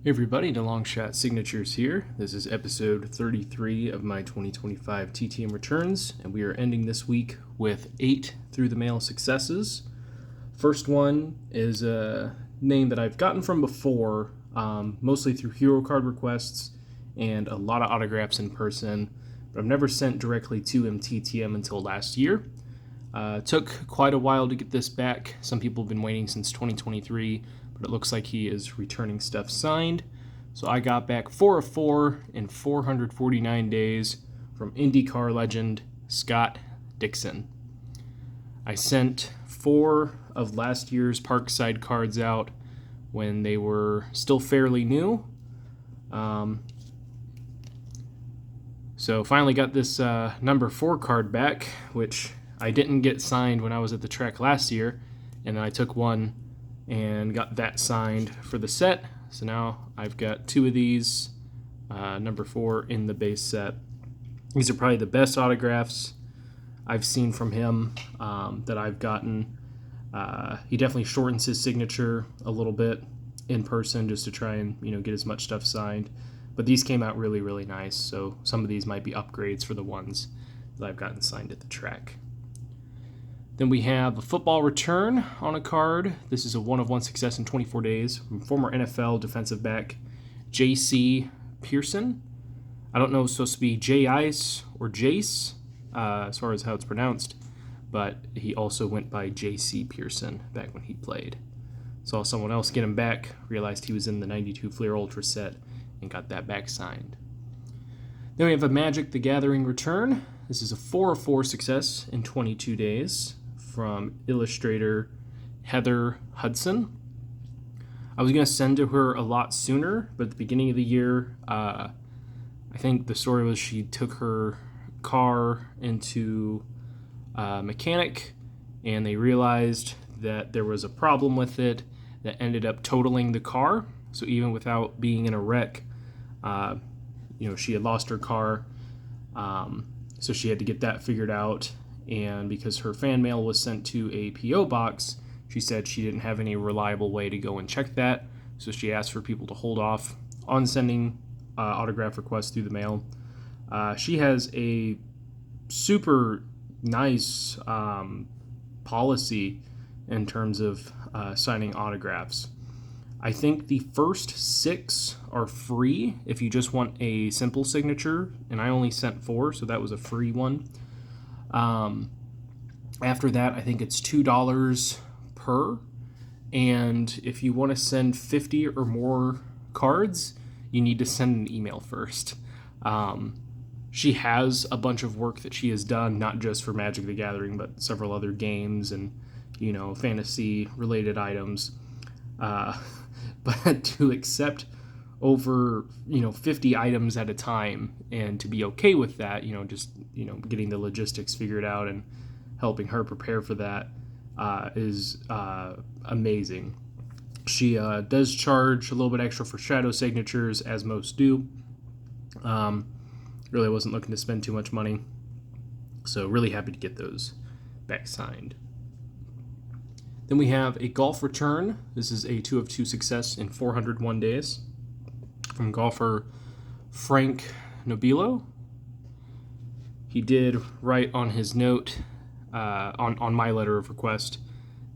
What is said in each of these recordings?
Hey everybody, the Long Shot Signatures here. This is episode 33 of my 2025 TTM returns, and we are ending this week with 8 through the mail successes. First one is a name that I've gotten from before, mostly through hero card requests and a lot of autographs in person, but I've never sent directly to him TTM until last year. Took quite a while to get this back. Some people have been waiting since 2023, but it looks like he is returning stuff signed. So I got back 4 of 4 in 449 days from IndyCar legend Scott Dixon. I sent 4 of last year's Parkside cards out when they were still fairly new. So finally got this number 4 card back, which I didn't get signed when I was at the track last year, and then I took one and got that signed for the set. So now I've got 2 of these, number 4 in the base set. These are probably the best autographs I've seen from him that I've gotten. He definitely shortens his signature a little bit in person just to try and get as much stuff signed. But these came out really, really nice. So some of these might be upgrades for the ones that I've gotten signed at the track. Then we have a football return on a card. This is a 1-of-1 success in 24 days from former NFL defensive back J.C. Pearson. I don't know if it's supposed to be J-Ice or Jace as far as how it's pronounced, but he also went by J.C. Pearson back when he played. Saw someone else get him back, realized he was in the 92 Fleer Ultra set, and got that back signed. Then we have a Magic the Gathering return. This is a 4-of-4 success in 22 days from illustrator Heather Hudson. I was going to send to her a lot sooner, but at the beginning of the year, I think the story was she took her car into a mechanic, and they realized that there was a problem with it that ended up totaling the car. So even without being in a wreck, she had lost her car, so she had to get that figured out. And because her fan mail was sent to a P.O. box, she said she didn't have any reliable way to go and check that. So she asked for people to hold off on sending autograph requests through the mail. She has a super nice policy in terms of signing autographs. I think the first 6 are free if you just want a simple signature, and I only sent 4, so that was a free one. After that, I think it's $2 per, and if you want to send 50 or more cards, you need to send an email first. She has a bunch of work that she has done, not just for Magic the Gathering, but several other games and, fantasy-related items. But to accept over 50 items at a time and to be okay with that, getting the logistics figured out and helping her prepare for that is amazing. She does charge a little bit extra for shadow signatures, as most do. Really wasn't looking to spend too much money, so really happy to get those back signed. Then we have a golf return. This is a 2-of-2 success in 401 days from golfer Frank Nobilo. He did write on his note, on my letter of request,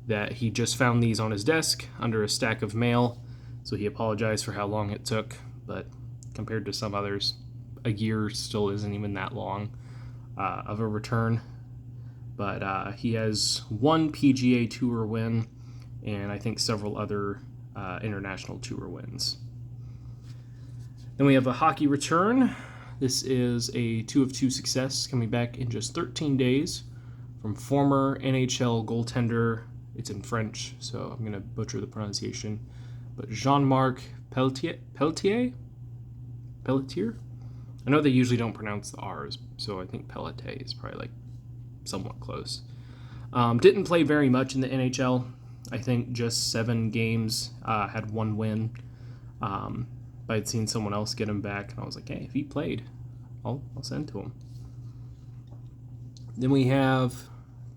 that he just found these on his desk under a stack of mail, so he apologized for how long it took, but compared to some others, a year still isn't even that long of a return. But he has 1 PGA Tour win and I think several other international tour wins. Then we have a hockey return. This is a 2-of-2 success coming back in just 13 days from former NHL goaltender. It's in French, so I'm going to butcher the pronunciation. But Jean-Marc Pelletier? I know they usually don't pronounce the R's, so I think Pelletier is probably somewhat close. Didn't play very much in the NHL. I think just 7 games, had 1 win. But I'd seen someone else get him back, and I was like, hey, if he played, I'll send to him. Then we have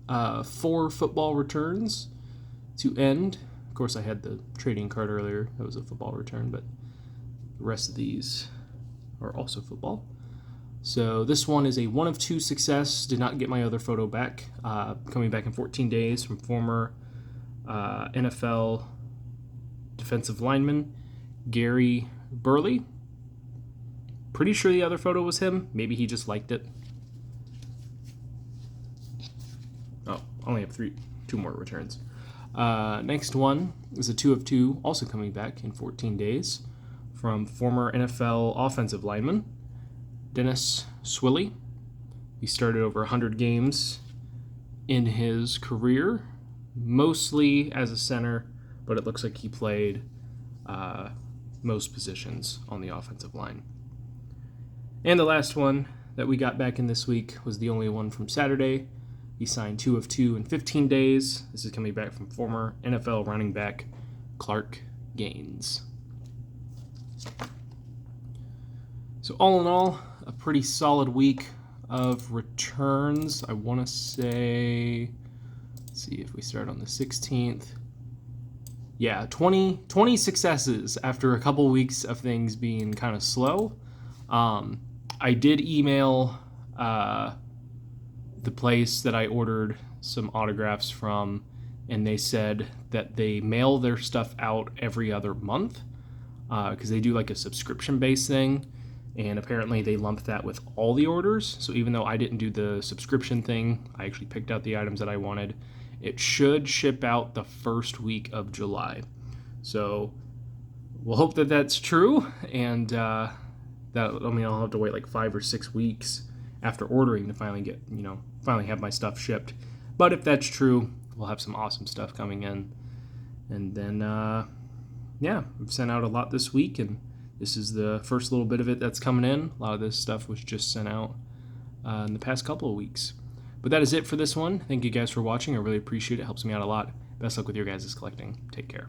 4 football returns to end. Of course, I had the trading card earlier. That was a football return, but The rest of these are also football. So this one is a 1 of 2 success. Did not get my other photo back. Coming back in 14 days from former NFL defensive lineman Gary Burley. Pretty sure the other photo was him. Maybe he just liked it. Oh, I only have 2 more returns. Next one is a 2 of 2, also coming back in 14 days from former NFL offensive lineman Dennis Swilly. He started over 100 games in his career, mostly as a center, but it looks like he played most positions on the offensive line. And the last one that we got back in this week was the only one from Saturday. He signed 2 of 2 in 15 days. This is coming back from former NFL running back Clark Gaines. So all in all, a pretty solid week of returns. I want to say, let's see if we start on the 16th. Yeah, 20 successes after a couple weeks of things being kind of slow. I did email the place that I ordered some autographs from, and they said that they mail their stuff out every other month because they do like a subscription-based thing, and apparently they lump that with all the orders. So even though I didn't do the subscription thing, I actually picked out the items that I wanted. It should ship out the first week of July. So we'll hope that that's true, and I'll have to wait like 5 or 6 weeks after ordering to finally have my stuff shipped. But if that's true, we'll have some awesome stuff coming in. And then, I've sent out a lot this week, and this is the first little bit of it that's coming in. A lot of this stuff was just sent out in the past couple of weeks. But that is it for this one. Thank you guys for watching. I really appreciate it. It helps me out a lot. Best luck with your guys' collecting. Take care.